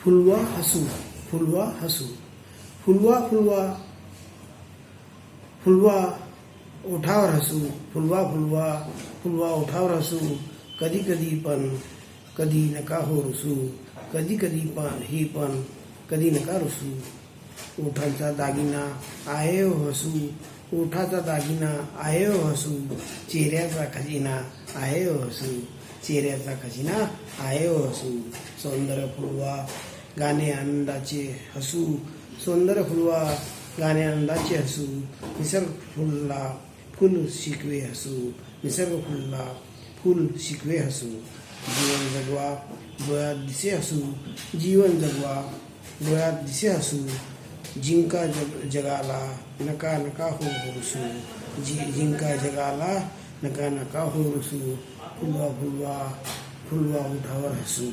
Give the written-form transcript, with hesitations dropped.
फुलवा हसू, फुलवा हसू, फुलवा फुलवा फुलवा ओठावर हसू, फुलवा फुलवा फुलवा ओठावर हसू, कधी कधी पण कधी नका हो रुसू, कधी कधी पण ही पण कधी नका रुसू. ओठांचा दागिना आहे हो हसू, ओठाचा दागिना आहे हो हसू, चेहऱ्याचा खजिना आहे हो हसू, चेहऱ्याचा खजिना आहे हो हसू. सौंदर्य फुलवा गाणे आनंदाचे हसू, सौंदर्य फुलवा गाणे आनंदाचे हसू, निसर्ग फुलला फुल शिकवे हसू, निसर्ग फुलला फुल शिकवे हसू. जीवन जगवा डोळ्यात दिसे हसू, जीवन जगवा डोळ्यात दिसे हसू, जिंका जगाला नका नका हो रुसू, जिंका जगाला नका नका हो रुसू. फुलवा फुलवा फुलवा ओठावर हसू.